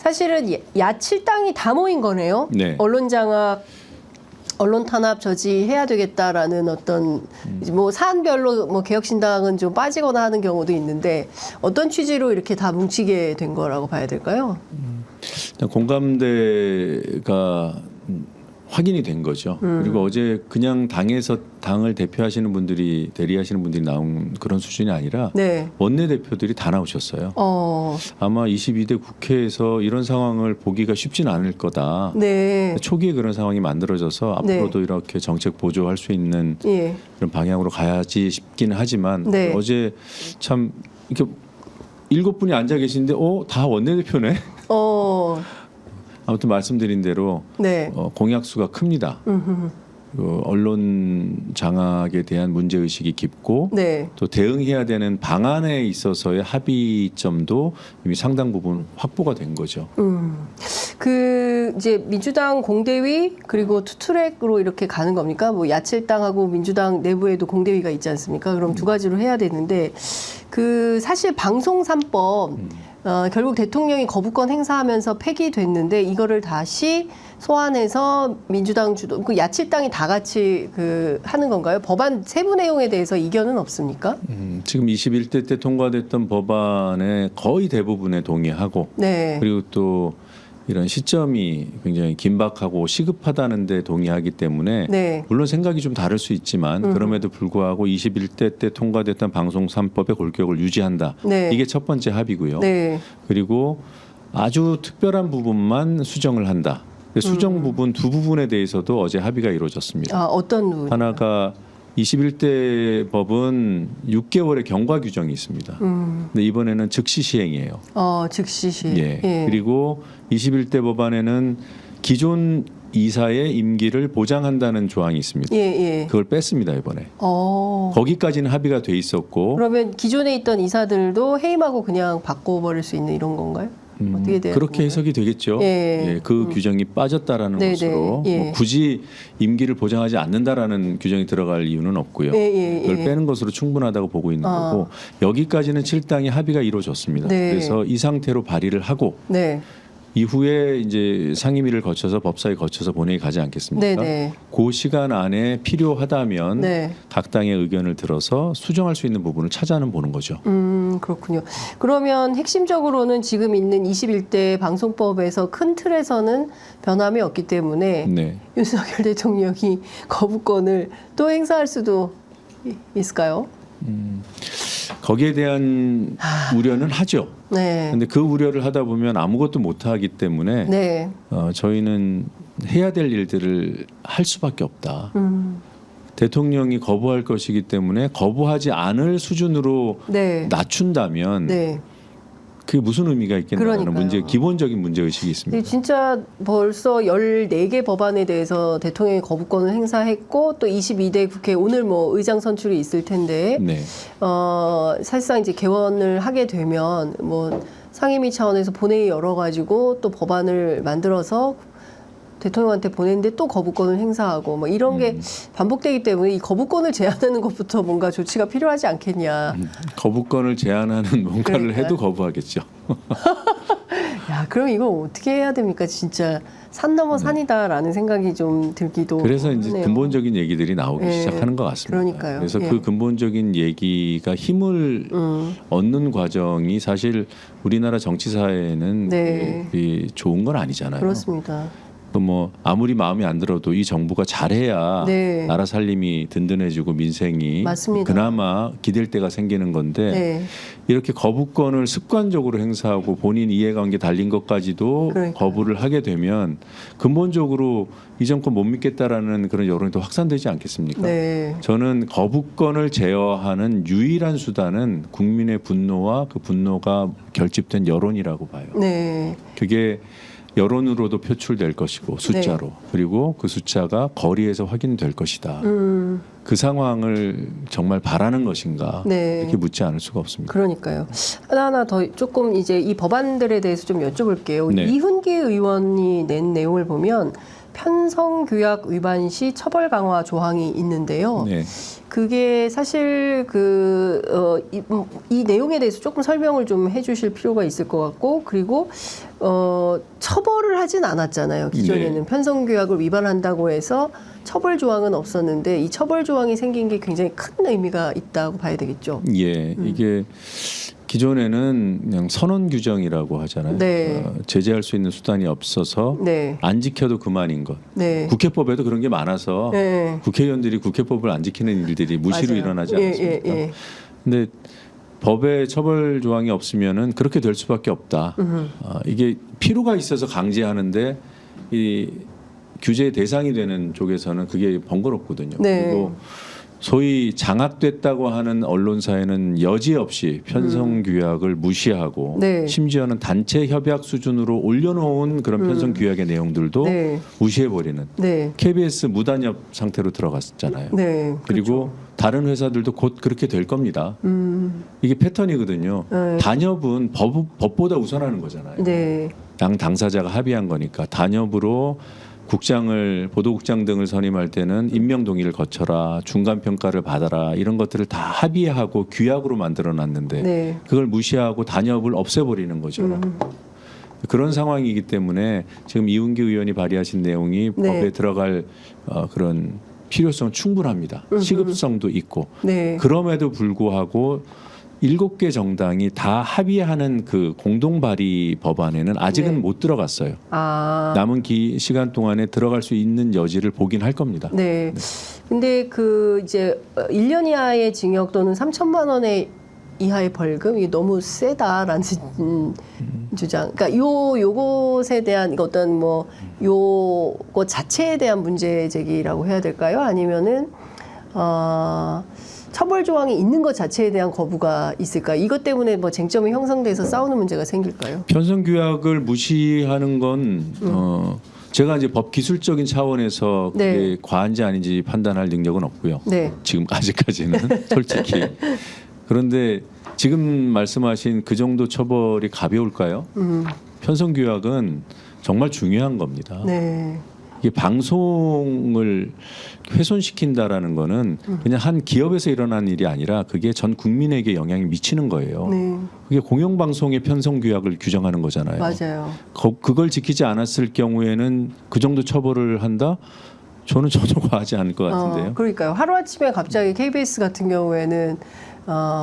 사실은 야칠당이 다 모인 거네요. 네. 언론 장악, 언론 탄압 저지해야 되겠다라는 어떤 뭐 사안별로 뭐 개혁신당은 좀 빠지거나 하는 경우도 있는데 어떤 취지로 이렇게 다 뭉치게 된 거라고 봐야 될까요? 공감대가 확인이 된 거죠. 그리고 어제 그냥 당에서 당을 대표하시는 분들이 대리하시는 분들이 나온 그런 수준이 아니라 네. 원내대표들이 다 나오셨어요. 아마 22대 국회에서 이런 상황을 보기가 쉽진 않을 거다. 네. 초기에 그런 상황이 만들어져서 앞으로도 이렇게 정책 보조할 수 있는 예. 그런 방향으로 가야지 싶기는 하지만 네. 어제 참 이렇게 7분이 앉아 계시는데 다 원내대표네. 아무튼 말씀드린 대로 네. 공약수가 큽니다. 언론 장악에 대한 문제의식이 깊고 네. 또 대응해야 되는 방안에 있어서의 합의점도 이미 상당 부분 확보가 된 거죠. 그 이제 민주당 공대위 그리고 투트랙으로 이렇게 가는 겁니까? 뭐 야칠당하고 민주당 내부에도 공대위가 있지 않습니까? 그럼 두 가지로 해야 되는데 그 사실 방송 3법 결국 대통령이 거부권 행사하면서 폐기됐는데 이거를 다시 소환해서 민주당 주도 그 야칠당이 다 같이 그 하는 건가요? 법안 세부 내용에 대해서 이견은 없습니까? 지금 21대 때 통과됐던 법안의 거의 대부분에 동의하고 네. 그리고 또 이런 시점이 굉장히 긴박하고 시급하다는 데 동의하기 때문에 네. 물론 생각이 좀 다를 수 있지만 그럼에도 불구하고 21대 때 통과됐던 방송 3법의 골격을 유지한다. 네. 이게 첫 번째 합의고요. 네. 그리고 아주 특별한 부분만 수정을 한다. 수정 부분 두 부분에 대해서도 어제 합의가 이루어졌습니다. 어떤 부분? 하나가 21대 법은 6개월의 경과 규정이 있습니다. 근데 이번에는 즉시 시행이에요. 즉시 시행. 예. 그리고 21대 법안에는 기존 이사의 임기를 보장한다는 조항이 있습니다. 예. 그걸 뺐습니다 이번에. 거기까지는 합의가 돼 있었고. 그러면 기존에 있던 이사들도 해임하고 그냥 바꿔버릴 수 있는 이런 건가요? 어떻게 돼요? 그렇게 해석이 되겠죠. 예. 그 규정이 빠졌다라는 네네. 것으로 예. 뭐 굳이 임기를 보장하지 않는다라는 규정이 들어갈 이유는 없고요. 그걸 빼는 것으로 충분하다고 보고 있는 거고 여기까지는 7당이 합의가 이루어졌습니다. 네. 그래서 이 상태로 발의를 하고 네. 이후에 이제 상임위를 거쳐서 법사위 거쳐서 본회의 가지 않겠습니까? 네네. 그 시간 안에 필요하다면 네. 각 당의 의견을 들어서 수정할 수 있는 부분을 찾아는 보는 거죠. 그렇군요. 그러면 핵심적으로는 지금 있는 21대 방송법에서 큰 틀에서는 변함이 없기 때문에 네. 윤석열 대통령이 거부권을 또 행사할 수도 있을까요? 거기에 대한 우려는 하죠. 네. 그런데 그 우려를 하다 보면 아무것도 못 하기 때문에 네. 저희는 해야 될 일들을 할 수밖에 없다. 대통령이 거부할 것이기 때문에 거부하지 않을 수준으로 네. 낮춘다면 네. 그게 무슨 의미가 있겠나라는 그러니까요. 기본적인 문제의식이 있습니다. 진짜 벌써 14개 법안에 대해서 대통령이 거부권을 행사했고 또 22대 국회 오늘 뭐 의장 선출이 있을 텐데 네. 사실상 이제 개원을 하게 되면 뭐 상임위 차원에서 본회의 열어가지고 또 법안을 만들어서 대통령한테 보냈는데 또 거부권을 행사하고 뭐 이런 게 반복되기 때문에 이 거부권을 제한하는 것부터 뭔가 조치가 필요하지 않겠냐. 거부권을 제한하는 뭔가를 그러니까요. 해도 거부하겠죠. 야, 그럼 이거 어떻게 해야 됩니까? 진짜 산 넘어 산이다라는 생각이 좀 들기도. 그래서 이제 하네요. 근본적인 얘기들이 나오기 네. 시작하는 것 같습니다. 그러니까요. 그래서 예. 그 근본적인 얘기가 힘을 얻는 과정이 사실 우리나라 정치사에는 네. 좋은 건 아니잖아요. 그렇습니다. 뭐 아무리 마음에 안 들어도 이 정부가 잘해야 네. 나라 살림이 든든해지고 민생이 맞습니다. 그나마 기댈 때가 생기는 건데 네. 이렇게 거부권을 습관적으로 행사하고 본인 이해관계 달린 것까지도 그러니까요. 거부를 하게 되면 근본적으로 이 정권 못 믿겠다라는 그런 여론이 더 확산되지 않겠습니까? 네. 저는 거부권을 제어하는 유일한 수단은 국민의 분노와 그 분노가 결집된 여론이라고 봐요. 네. 그게 여론으로도 표출될 것이고 숫자로 네. 그리고 그 숫자가 거리에서 확인될 것이다. 그 상황을 정말 바라는 것인가 네. 이렇게 묻지 않을 수가 없습니다. 그러니까요. 하나하나 더 조금 이제 이 법안들에 대해서 좀 여쭤볼게요. 네. 이훈기 의원이 낸 내용을 보면 편성규약 위반 시 처벌 강화 조항이 있는데요. 네. 그게 사실 이 내용에 대해서 조금 설명을 좀 해주실 필요가 있을 것 같고, 그리고 처벌을 하진 않았잖아요. 기존에는 네. 편성규약을 위반한다고 해서 처벌 조항은 없었는데 이 처벌 조항이 생긴 게 굉장히 큰 의미가 있다고 봐야 되겠죠. 예, 이게 기존에는 그냥 선언 규정이라고 하잖아요. 네. 제재할 수 있는 수단이 없어서 네, 안 지켜도 그만인 것. 네, 국회법에도 그런 게 많아서 네. 국회의원들이 국회법을 안 지키는 일들이 무시로 맞아요. 일어나지 예, 않습니까? 예, 예. 근데 법에 처벌 조항이 없으면은 그렇게 될 수밖에 없다. 이게 필요가 있어서 강제하는데 이 규제 대상이 되는 쪽에서는 그게 번거롭거든요. 네. 그리고 소위 장악됐다고 하는 언론사에는 여지없이 편성규약을 무시하고 네. 심지어는 단체 협약 수준으로 올려놓은 그런 편성규약의 내용들도 네. 무시해버리는 네. KBS 무단협 상태로 들어갔잖아요. 네. 그리고 다른 회사들도 곧 그렇게 될 겁니다. 이게 패턴이거든요. 네. 단협은 법보다 우선하는 거잖아요. 네. 양 당사자가 합의한 거니까 단협으로 국장을 보도국장 등을 선임할 때는 임명 동의를 거쳐라, 중간 평가를 받아라 이런 것들을 다 합의하고 규약으로 만들어놨는데 네. 그걸 무시하고 단협을 없애버리는 거죠. 그런 상황이기 때문에 지금 이은기 의원이 발의하신 내용이 네. 법에 들어갈 그런 필요성 충분합니다. 시급성도 있고 네. 그럼에도 불구하고 7개 정당이 다 합의하는 그 공동 발의 법안에는 아직은 네. 못 들어갔어요. 아. 남은 시간 동안에 들어갈 수 있는 여지를 보긴 할 겁니다. 네. 근데 이제 1년 이하의 징역 또는 3천만 원의 이하의 벌금 이게 너무 세다라는 주장. 그러니까 요것에 대한 어떤 요거 자체에 대한 문제 제기라고 해야 될까요? 아니면은 처벌 조항이 있는 것 자체에 대한 거부가 있을까? 이것 때문에 쟁점이 형성돼서 싸우는 문제가 생길까요? 편성규약을 무시하는 건 제가 이제 법 기술적인 차원에서 그게 네. 과한지 아닌지 판단할 능력은 없고요. 네. 지금 아직까지는 솔직히. 그런데 지금 말씀하신 그 정도 처벌이 가벼울까요? 편성규약은 정말 중요한 겁니다. 네. 이게 방송을 훼손시킨다라는 거는 그냥 한 기업에서 일어난 일이 아니라 그게 전 국민에게 영향이 미치는 거예요. 네. 그게 공영방송의 편성규약을 규정하는 거잖아요. 맞아요. 그걸 지키지 않았을 경우에는 그 정도 처벌을 한다? 저는 전혀 과하지 않을 것 같은데요. 그러니까요. 하루아침에 갑자기 KBS 같은 경우에는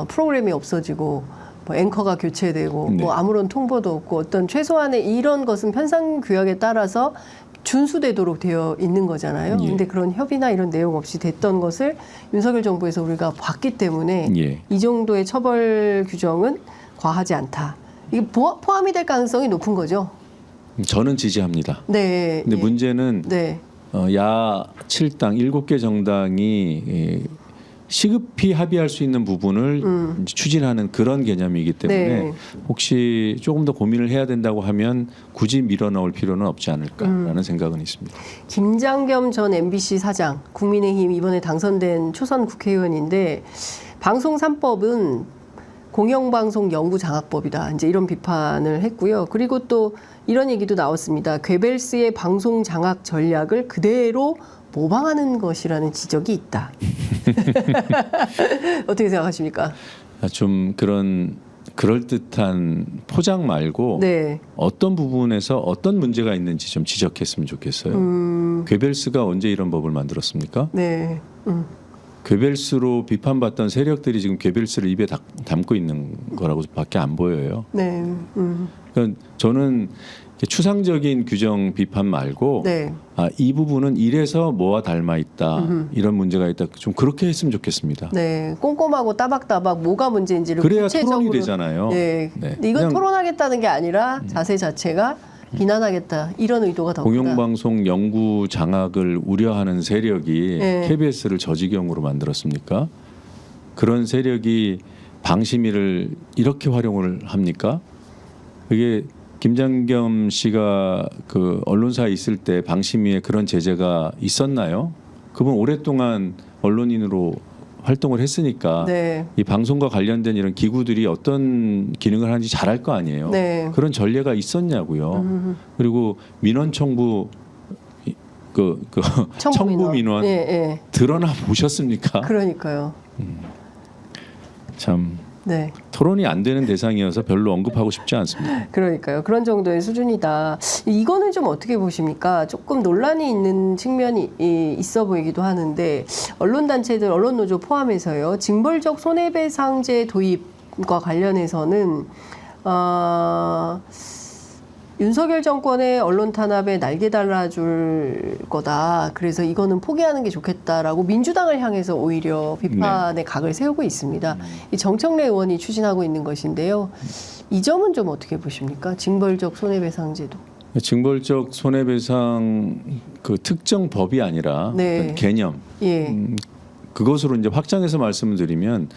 프로그램이 없어지고 앵커가 교체되고 네. 아무런 통보도 없고 어떤 최소한의 이런 것은 편성규약에 따라서 준수되도록 되어 있는 거잖아요. 예. 근데 그런 협의나 이런 내용 없이 됐던 것을 윤석열 정부에서 우리가 봤기 때문에 예. 이 정도의 처벌 규정은 과하지 않다. 이게 포함이 될 가능성이 높은 거죠. 저는 지지합니다. 네. 근데 예. 문제는 네. 야 7당 7개 정당이 시급히 합의할 수 있는 부분을 이제 추진하는 그런 개념이기 때문에 네. 혹시 조금 더 고민을 해야 된다고 하면 굳이 밀어넣을 필요는 없지 않을까라는 생각은 있습니다. 김장겸 전 MBC 사장, 국민의힘 이번에 당선된 초선 국회의원인데 방송 3법은 공영방송 연구장악법이다. 이제 이런 비판을 했고요. 그리고 또 이런 얘기도 나왔습니다. 괴벨스의 방송 장악 전략을 그대로 모방하는 것이라는 지적이 있다. 어떻게 생각하십니까? 좀 그럴듯한 포장 말고 네. 어떤 부분에서 어떤 문제가 있는지 좀 지적했으면 좋겠어요. 괴벨스가 언제 이런 법을 만들었습니까? 네. 괴벨스로 비판받던 세력들이 지금 괴벨스를 입에 담고 있는 거라고밖에 안 보여요. 네. 그러니까 저는 추상적인 규정 비판 말고 네. 이 부분은 이래서 뭐와 닮아 있다 이런 문제가 있다 좀 그렇게 했으면 좋겠습니다. 네. 꼼꼼하고 따박따박 뭐가 문제인지를 그래야 구체적으로 토론이 되잖아요. 네. 네. 근데 이건 그냥 토론하겠다는 게 아니라 자세 자체가 비난하겠다 이런 의도가 더 크다. 공영방송 연구 장악을 우려하는 세력이 네. KBS를 저지경으로 만들었습니까? 그런 세력이 방심위를 이렇게 활용을 합니까? 그게 김장겸 씨가 그 언론사에 있을 때 방심위에 그런 제재가 있었나요? 그분 오랫동안 언론인으로 활동을 했으니까 네. 이 방송과 관련된 이런 기구들이 어떤 기능을 하는지 잘 알 거 아니에요. 네. 그런 전례가 있었냐고요. 그리고 민원 청부 청부 민원 예, 예. 드러나 보셨습니까? 그러니까요. 참 네. 토론이 안 되는 대상이어서 별로 언급하고 싶지 않습니다. 그러니까요. 그런 정도의 수준이다. 이거는 좀 어떻게 보십니까? 조금 논란이 있는 측면이 있어 보이기도 하는데 언론단체들, 언론노조 포함해서요. 징벌적 손해배상제 도입과 관련해서는 윤석열 정권의 언론 탄압에 날개 달아줄 거다. 그래서 이거는 포기하는 게 좋겠다라고 민주당을 향해서 오히려 비판의 각을 세우고 있습니다. 이 정청래 의원이 추진하고 있는 것인데요. 이 점은 좀 어떻게 보십니까? 징벌적 손해배상제도. 징벌적 손해배상 그 특정 법이 아니라 네. 어떤 개념. 예. 그것으로 이제 확장해서 말씀을 드리면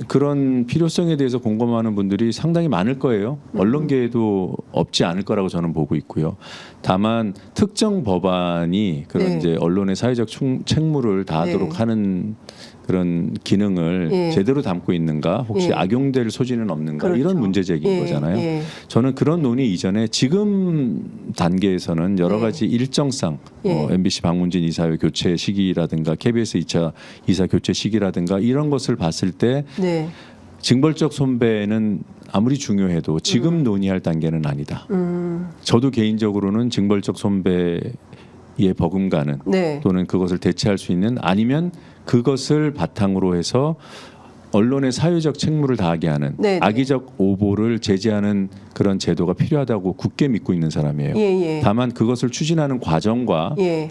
그런 필요성에 대해서 공감하는 분들이 상당히 많을 거예요. 언론계에도 없지 않을 거라고 저는 보고 있고요. 다만 특정 법안이 그런 네. 이제 언론의 사회적 책무를 다하도록 네. 하는 그런 기능을 예. 제대로 담고 있는가, 혹시 예. 악용될 소지는 없는가, 그렇죠. 이런 문제 제기인 예. 거잖아요. 예. 저는 그런 논의 이전에 지금 단계에서는 여러 네. 가지 일정상 예. MBC 방문진 이사회 교체 시기라든가 KBS 2차 이사 교체 시기라든가 이런 것을 봤을 때 네. 징벌적 손배는 아무리 중요해도 지금 논의할 단계는 아니다. 저도 개인적으로는 징벌적 손배의 버금가는 네. 또는 그것을 대체할 수 있는, 아니면 그것을 바탕으로 해서 언론의 사회적 책무를 다하게 하는 네. 악의적 오보를 제재하는 그런 제도가 필요하다고 굳게 믿고 있는 사람이에요. 예, 예. 다만 그것을 추진하는 과정과 예.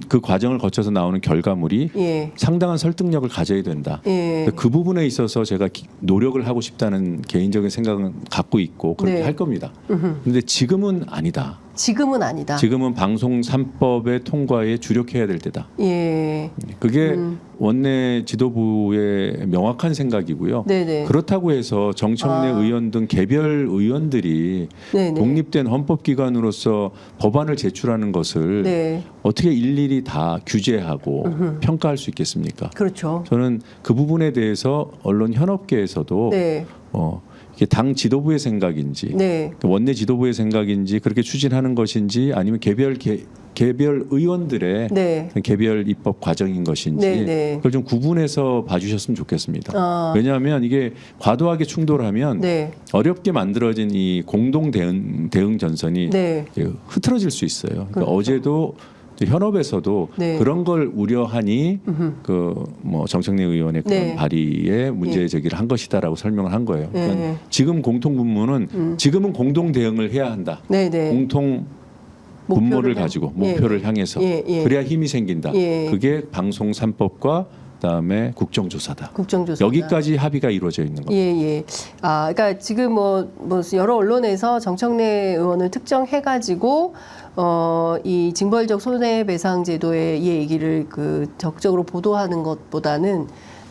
그 과정을 거쳐서 나오는 결과물이 예. 상당한 설득력을 가져야 된다. 예. 그 부분에 있어서 제가 노력을 하고 싶다는 개인적인 생각은 갖고 있고 그렇게 네. 할 겁니다. 그런데 지금은 아니다. 지금은 아니다. 지금은 방송 3법의 통과에 주력해야 될 때다. 예. 그게 원내 지도부의 명확한 생각이고요. 네네. 그렇다고 해서 정청래 의원 등 개별 의원들이 네네. 독립된 헌법기관으로서 법안을 제출하는 것을 네. 어떻게 일일이 다 규제하고 평가할 수 있겠습니까? 그렇죠. 저는 그 부분에 대해서 언론 현업계에서도 네. 이게 당 지도부의 생각인지 네. 원내 지도부의 생각인지 그렇게 추진하는 것인지 아니면 개별 의원들의 네. 개별 입법 과정인 것인지 네, 네. 그걸 좀 구분해서 봐주셨으면 좋겠습니다. 왜냐하면 이게 과도하게 충돌하면 네. 어렵게 만들어진 이 공동 대응 전선이 네. 흐트러질 수 있어요. 그러니까 그렇죠. 어제도 현업에서도 네. 그런 걸 우려하니 정청래 의원의 그런 네. 발의에 문제 제기를 한 것이다라고 설명을 한 거예요. 그러니까 네. 지금 공통 분모는 지금은 공동 대응을 해야 한다. 네네. 공통 분모를 가지고 목표를 향해서 예, 예. 그래야 힘이 생긴다. 예. 그게 방송 3법과 그다음에 국정조사다. 국정조사. 여기까지 합의가 이루어져 있는 겁니다. 예, 예. 그러니까 지금 여러 언론에서 정청래 의원을 특정해가지고 이 징벌적 손해배상 제도의 이 얘기를 적극적으로 보도하는 것보다는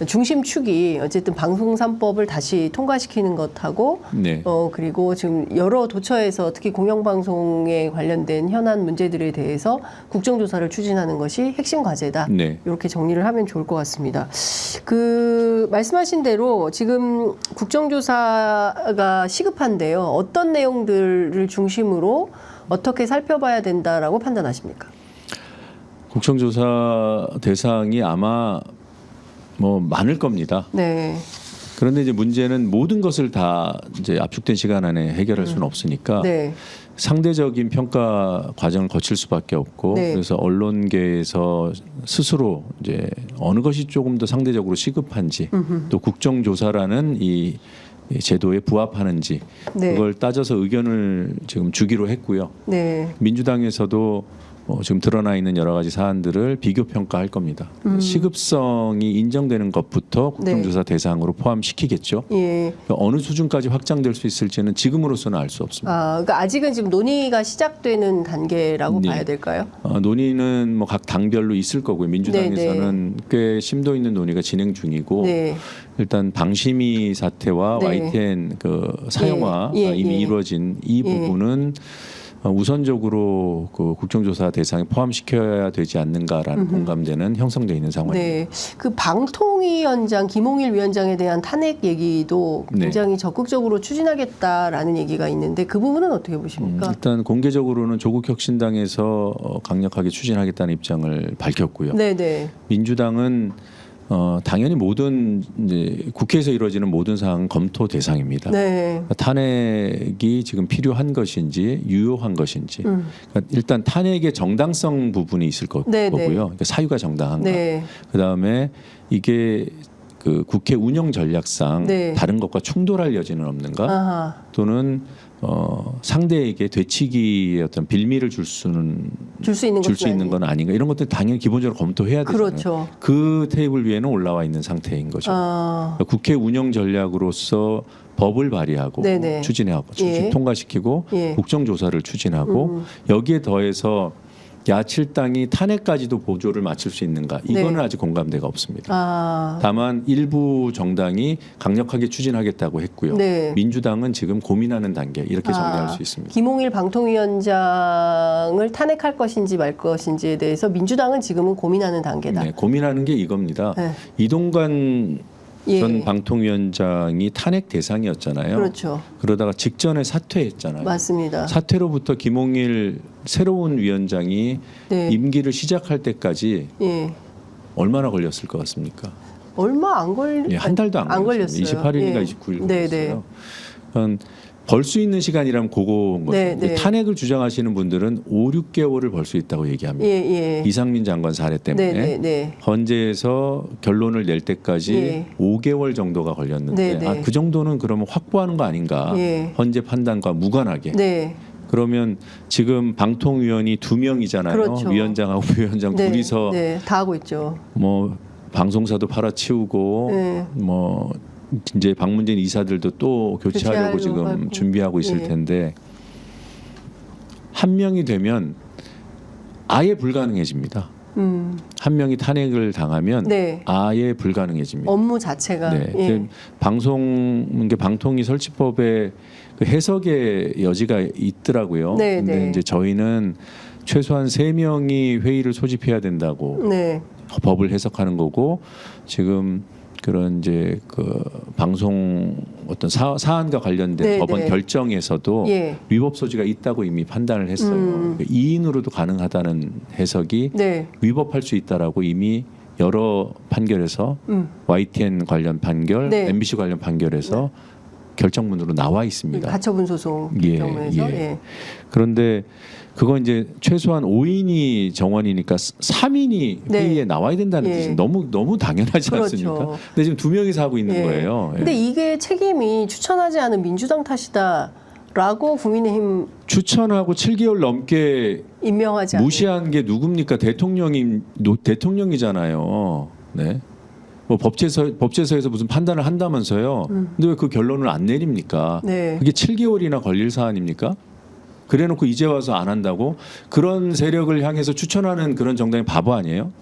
중심축이 어쨌든 방송 3법을 다시 통과시키는 것하고 네. 그리고 지금 여러 도처에서 특히 공영방송에 관련된 현안 문제들에 대해서 국정조사를 추진하는 것이 핵심 과제다. 네. 이렇게 정리를 하면 좋을 것 같습니다. 말씀하신 대로 지금 국정조사가 시급한데요. 어떤 내용들을 중심으로 어떻게 살펴봐야 된다라고 판단하십니까? 국정조사 대상이 아마 많을 겁니다. 네. 그런데 이제 문제는 모든 것을 다 이제 압축된 시간 안에 해결할 수는 없으니까 네. 상대적인 평가 과정을 거칠 수밖에 없고 네. 그래서 언론계에서 스스로 이제 어느 것이 조금 더 상대적으로 시급한지 또 국정조사라는 이 제도에 부합하는지 네. 그걸 따져서 의견을 지금 주기로 했고요. 네. 민주당에서도 지금 드러나 있는 여러 가지 사안들을 비교 평가할 겁니다. 시급성이 인정되는 것부터 국정조사 대상으로 포함시키겠죠. 예. 어느 수준까지 확장될 수 있을지는 지금으로서는 알 수 없습니다. 그러니까 아직은 지금 논의가 시작되는 단계라고 네. 봐야 될까요? 논의는 각 당별로 있을 거고요. 민주당에서는 꽤 심도 있는 논의가 진행 중이고 네. 일단 방심위 사태와 네. YTN 사용화 예, 예, 이미 예. 이루어진 이 예. 부분은 우선적으로 그 국정조사 대상에 포함시켜야 되지 않는가라는 공감대는 형성돼 있는 상황입니다. 네, 그 방통위원장 김홍일 위원장에 대한 탄핵 얘기도 굉장히 적극적으로 추진하겠다라는 얘기가 있는데 그 부분은 어떻게 보십니까? 일단 공개적으로는 조국혁신당에서 강력하게 추진하겠다는 입장을 밝혔고요. 네네. 민주당은 당연히 모든 이제 국회에서 이루어지는 모든 사항은 검토 대상입니다. 네. 탄핵이 지금 필요한 것인지 유효한 것인지 그러니까 일단 탄핵의 정당성 부분이 있을 네네. 거고요. 그러니까 사유가 정당한가. 네. 그다음에 이게 그 국회 운영 전략상 네. 다른 것과 충돌할 여지는 없는가 아하. 또는 상대에게 되치기의 어떤 빌미를 줄 수 있는 건 아닌가 이런 것들 당연히 기본적으로 검토해야 되잖아요. 그렇죠. 그 테이블 위에는 올라와 있는 상태인 거죠. 그러니까 국회 운영 전략으로서 법을 발의하고 네네. 추진하고 예. 통과시키고 예. 국정조사를 추진하고 여기에 더해서 야칠당이 탄핵까지도 보조를 맞출 수 있는가 이거는 네. 아직 공감대가 없습니다. 아. 다만 일부 정당이 강력하게 추진하겠다고 했고요. 네. 민주당은 지금 고민하는 단계 이렇게 정리할 수 있습니다. 김홍일 방통위원장을 탄핵할 것인지 말 것인지에 대해서 민주당은 지금은 고민하는 단계다. 네, 고민하는 게 이겁니다. 네. 이동관 예. 전 방통위원장이 탄핵 대상이었잖아요. 그렇죠. 그러다가 직전에 사퇴했잖아요. 맞습니다. 사퇴로부터 김홍일 새로운 위원장이 네. 임기를 시작할 때까지 예. 얼마나 걸렸을 것 같습니까? 얼마 안 걸렸. 예, 한 달도 안 걸렸어요. 28일인가 예. 29일 네, 걸렸어요. 벌 수 있는 시간이라면 그거인 거죠. 네, 네. 탄핵을 주장하시는 분들은 5, 6개월을 벌 수 있다고 얘기합니다. 예. 이상민 장관 사례 때문에 네. 헌재에서 결론을 낼 때까지 예. 5개월 정도가 걸렸는데 네. 그 정도는 그러면 확보하는 거 아닌가? 예. 헌재 판단과 무관하게. 네. 그러면 지금 방통위원이 2명이잖아요. 그렇죠. 위원장하고 부위원장 네. 둘이서 네. 다 하고 있죠. 뭐 방송사도 팔아치우고 네. 뭐 이제 박문진 이사들도 또 교체하려고 지금 하고. 준비하고 있을 예. 텐데 한 명이 되면 아예 불가능해집니다. 한 명이 탄핵을 당하면 네. 아예 불가능해집니다. 업무 자체가. 네, 예. 방통위 설치법의 그 해석의 여지가 있더라고요. 네, 근데 네. 이제 저희는 최소한 3명이 회의를 소집해야 된다고 네. 법을 해석하는 거고 지금 그런 이제 그 방송 어떤 사안과 관련된 네, 법원 네. 결정에서도 예. 위법 소지가 있다고 이미 판단을 했어요. 2인으로도 가능하다는 해석이 네. 위법할 수 있다라고 이미 여러 판결에서 YTN 관련 판결, 네. MBC 관련 판결에서 결정문으로 나와 있습니다. 가처분 소송 예, 경우에서. 예. 예. 그런데 그건 이제 최소한 5인이 정원이니까 3인이 네. 회의에 나와야 된다는 예. 뜻이 너무 당연하지 그렇죠. 않습니까? 근데 지금 2명이서 하고 있는 예. 거예요. 예. 근데 이게 책임이 추천하지 않은 민주당 탓이다라고 국민의힘 추천하고 7개월 넘게 임명하지 않은. 무시한 게 누굽니까? 대통령이잖아요. 네. 뭐 법제서에서 무슨 판단을 한다면서요. 근데 왜 그 결론을 안 내립니까? 네. 그게 7개월이나 걸릴 사안입니까? 그래놓고 이제 와서 안 한다고? 그런 세력을 향해서 추천하는 그런 정당이 바보 아니에요?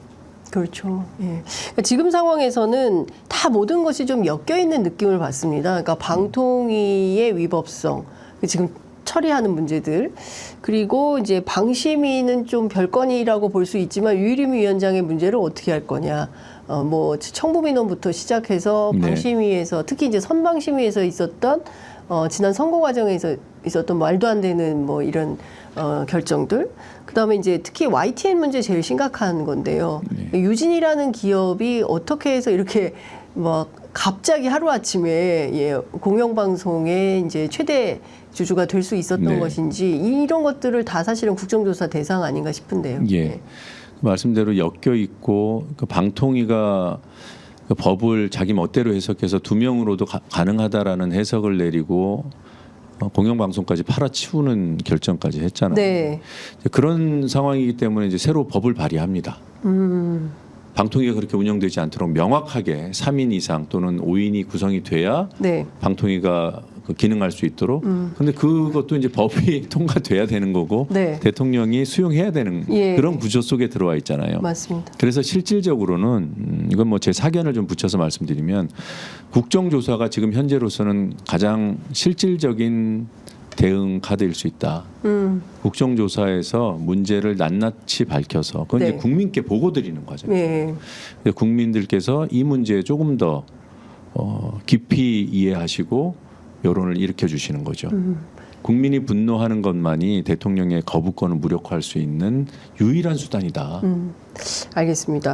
그렇죠. 예. 그러니까 지금 상황에서는 다 모든 것이 좀 엮여 있는 느낌을 받습니다. 그러니까 방통위의 위법성, 지금 처리하는 문제들, 그리고 이제 방심위는 좀 별건이라고 볼 수 있지만 유일임 위원장의 문제를 어떻게 할 거냐. 뭐 청부민원부터 시작해서 네. 방심위에서 특히 이제 선방심위에서 있었던 지난 선거 과정에서 있었던 말도 안 되는 뭐 이런 결정들. 그다음에 이제 특히 YTN 문제 제일 심각한 건데요. 네. 유진이라는 기업이 어떻게 해서 이렇게 막 갑자기 하루 아침에 공영방송의 이제 최대 주주가 될 수 있었던 네. 것인지 이런 것들을 다 사실은 국정조사 대상 아닌가 싶은데요. 예. 말씀대로 엮여 있고 그 방통위가 그 법을 자기 멋대로 해석해서 2명으로도 가능하다라는 해석을 내리고 공영방송까지 팔아치우는 결정까지 했잖아요. 네. 그런 상황이기 때문에 이제 새로 법을 발의합니다. 방통위가 그렇게 운영되지 않도록 명확하게 3인 이상 또는 5인이 구성이 돼야 네. 방통위가 그 기능할 수 있도록. 그런데 그것도 이제 법이 통과돼야 되는 거고 네. 대통령이 수용해야 되는 예. 그런 구조 속에 들어와 있잖아요. 맞습니다. 그래서 실질적으로는 이건 뭐 제 사견을 좀 붙여서 말씀드리면 국정조사가 지금 현재로서는 가장 실질적인 대응 카드일 수 있다. 국정조사에서 문제를 낱낱이 밝혀서 그건 네. 이제 국민께 보고 드리는 과정이에요. 네. 국민들께서 이 문제에 조금 더 깊이 이해하시고 여론을 일으켜 주시는 거죠. 국민이 분노하는 것만이 대통령의 거부권을 무력화할 수 있는 유일한 수단이다. 알겠습니다.